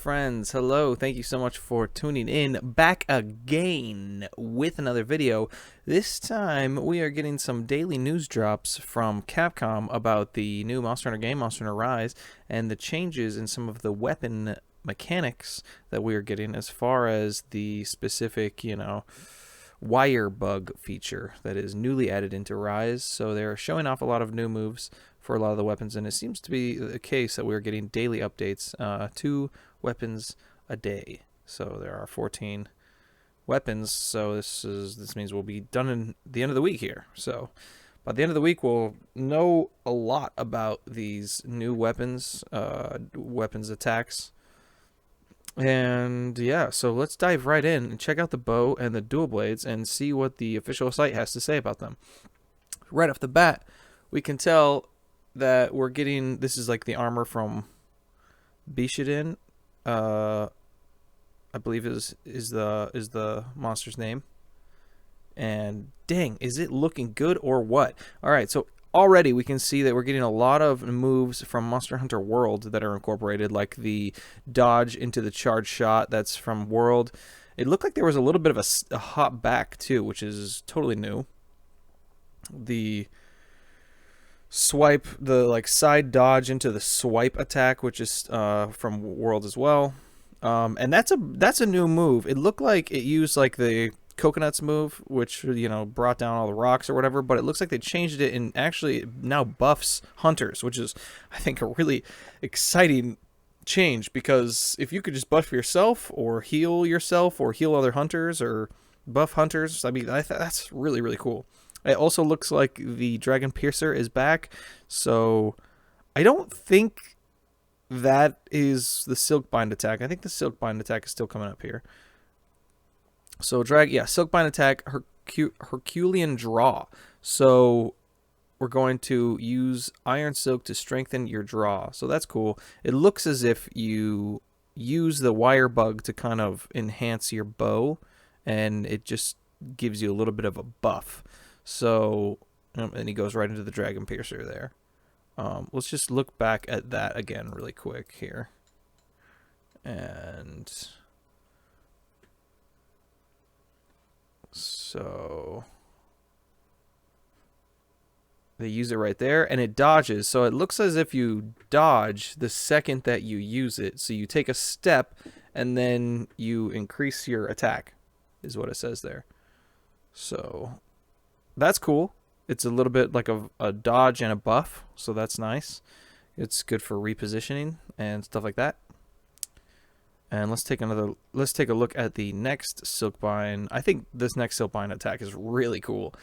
friends. Hello. Thank you so much for tuning in back again with another video. This time we are getting some daily news drops from Capcom about the new Monster Hunter game, Monster Hunter Rise, and the changes in some of the weapon mechanics that we are getting as far as the specific, wire bug feature that is newly added into Rise. So they're showing off a lot of new moves for a lot of the weapons, and it seems to be the case that we're getting daily updates, 2 weapons a day. So there are 14 weapons, so this means we'll be done in the end of the week here. So by the end of the week we'll know a lot about these new weapons, attacks. And yeah, so let's dive right in and check out the bow and the dual blades and see what the official site has to say about them. Right off the bat, we can tell that we're getting, this is like the armor from Bishiden, I believe is the monster's name. And dang, is it looking good or what? All right, so already we can see that we're getting a lot of moves from Monster Hunter World that are incorporated, like the dodge into the charge shot that's from World. It looked like there was a little bit of a hop back too, which is totally new. The swipe, the side dodge into the swipe attack, which is from World as well. And that's a new move. It looked like it used like the coconuts move, which brought down all the rocks or whatever, but it looks like they changed it and actually now buffs hunters, which is, I think, a really exciting change, because if you could just buff yourself or heal other hunters or buff hunters, I mean, that's really, really cool. It also looks like the Dragon Piercer is back, so I don't think that is the Silkbind attack. I think the Silkbind attack is still coming up here. So Silkbind attack, Herculean draw. So we're going to use Iron Silk to strengthen your draw. So that's cool. It looks as if you use the wire bug to kind of enhance your bow, and it just gives you a little bit of a buff. So, and he goes right into the Dragon Piercer there. Let's just look back at that again really quick here. And so they use it right there, and it dodges. So it looks as if you dodge the second that you use it. So you take a step, and then you increase your attack, is what it says there. So that's cool. It's a little bit like a dodge and a buff, so that's nice. It's good for repositioning and stuff like that. And let's take a look at the next Silkbind. I think this next Silkbind attack is really cool.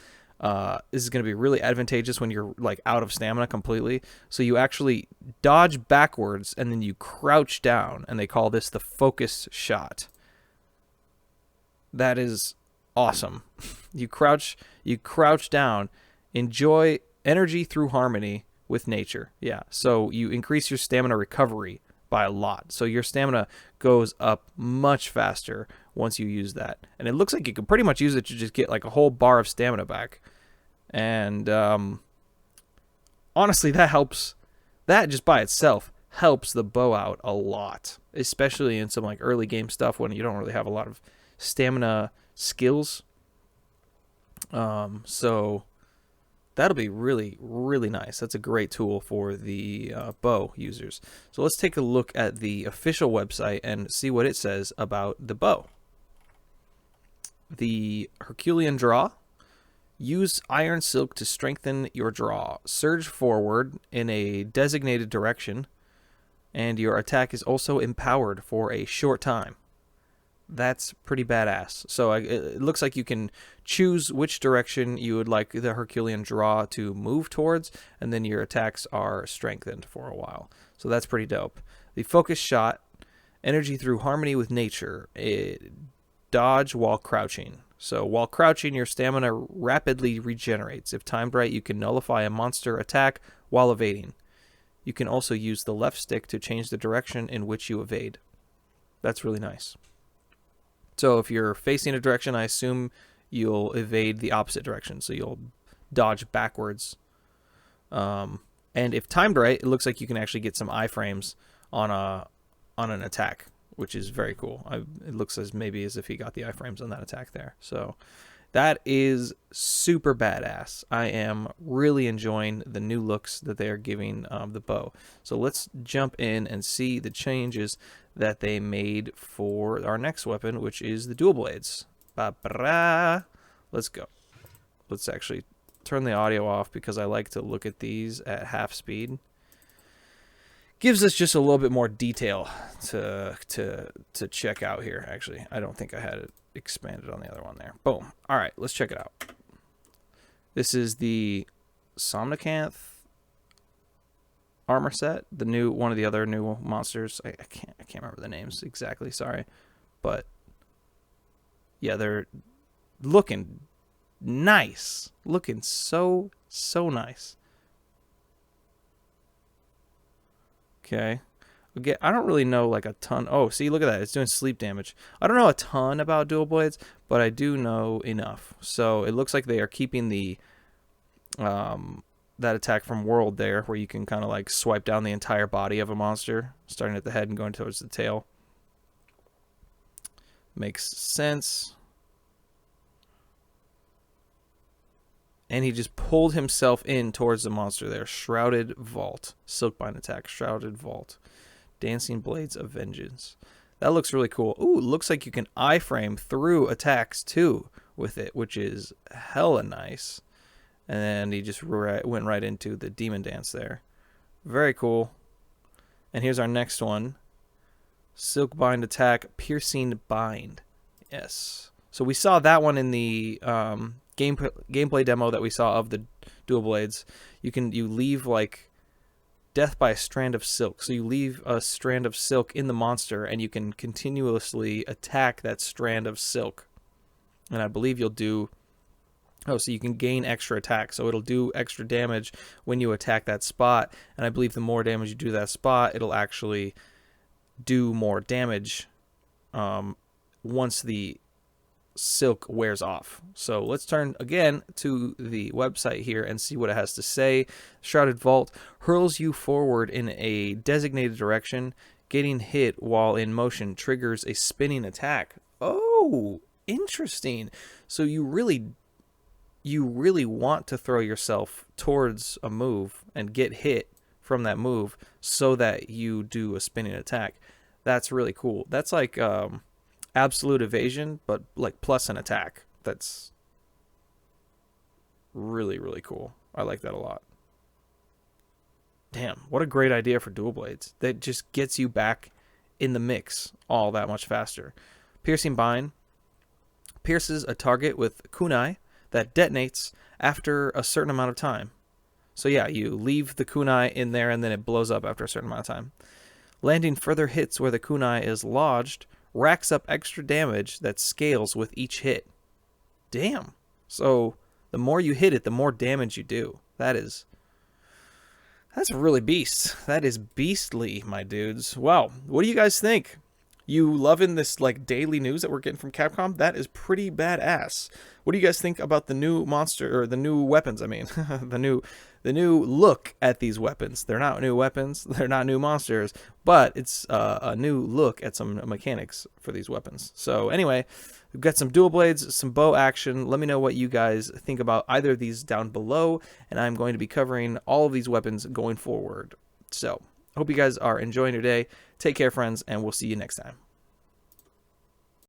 This is going to be really advantageous when you're out of stamina completely. So you actually dodge backwards and then you crouch down, and they call this the focus shot. That is awesome. You crouch down, enjoy energy through harmony with nature. Yeah, so you increase your stamina recovery by a lot. So your stamina goes up much faster once you use that. And it looks like you can pretty much use it to just get a whole bar of stamina back. And honestly, that helps. That just by itself helps the bow out a lot, especially in some early game stuff when you don't really have a lot of stamina skills. So that'll be really, really nice. That's a great tool for the bow users. So let's take a look at the official website and see what it says about the bow. The Herculean draw. Use Iron Silk to strengthen your draw. Surge forward in a designated direction, and your attack is also empowered for a short time. That's pretty badass. So it looks like you can choose which direction you would like the Herculean draw to move towards, and then your attacks are strengthened for a while. So that's pretty dope. The focus shot, energy through harmony with nature. Dodge while crouching. So while crouching, your stamina rapidly regenerates. If timed right, you can nullify a monster attack while evading. You can also use the left stick to change the direction in which you evade. That's really nice. So if you're facing a direction, I assume you'll evade the opposite direction. So you'll dodge backwards. And if timed right, it looks like you can actually get some iframes on an attack, which is very cool. It looks as maybe as if he got the iframes on that attack there. So that is super badass. I am really enjoying the new looks that they are giving the bow. So let's jump in and see the changes that they made for our next weapon, which is the dual blades. Let's go. Let's actually turn the audio off because I like to look at these at half speed. Gives us just a little bit more detail to check out here. Actually, I don't think I had it expanded on the other one there. Boom. All right, let's check it out. This is the Somnicanth armor set, the new one of the other new monsters. I can't remember the names exactly. Sorry, but yeah, they're looking nice, looking so nice. Okay. Again, I don't really know like a ton. Oh, see, look at that. It's doing sleep damage. I don't know a ton about dual blades, but I do know enough. So it looks like they are keeping the that attack from World there, where you can kind of like swipe down the entire body of a monster, starting at the head and going towards the tail. Makes sense. And he just pulled himself in towards the monster there. Shrouded Vault. Silkbind attack. Shrouded Vault. Dancing Blades of Vengeance. That looks really cool. Ooh, looks like you can iframe through attacks too with it, which is hella nice. And then he just went right into the Demon Dance there. Very cool. And here's our next one. Silkbind attack. Piercing Bind. Yes. So we saw that one in the gameplay demo that we saw of the dual blades. You leave like death by a strand of silk. So you leave a strand of silk in the monster and you can continuously attack that strand of silk. And I believe you'll do so you can gain extra attack. So it'll do extra damage when you attack that spot. And I believe the more damage you do that spot, it'll actually do more damage once the silk wears off. So let's turn again to the website here and see what it has to say. Shrouded Vault hurls you forward in a designated direction. Getting hit while in motion triggers a spinning attack. Oh, interesting. So you really want to throw yourself towards a move and get hit from that move so that you do a spinning attack. That's really cool. That's like absolute evasion, but like plus an attack. That's really cool. I like that a lot. Damn, what a great idea for dual blades. That just gets you back in the mix all that much faster. Piercing Bind pierces a target with kunai that detonates after a certain amount of time. So yeah, you leave the kunai in there and then it blows up after a certain amount of time. Landing further hits where the kunai is lodged racks up extra damage that scales with each hit. Damn. So the more you hit it, the more damage you do. That's really beast. That is beastly, my dudes. Wow. What do you guys think? You loving this like daily news that we're getting from Capcom? That is pretty badass. What do you guys think about the new monster, or the new weapons? I mean, the new look at these weapons. They're not new weapons. They're not new monsters, but it's a new look at some mechanics for these weapons. So anyway, we've got some dual blades, some bow action. Let me know what you guys think about either of these down below, and I'm going to be covering all of these weapons going forward. So I hope you guys are enjoying your day. Take care, friends, and we'll see you next time.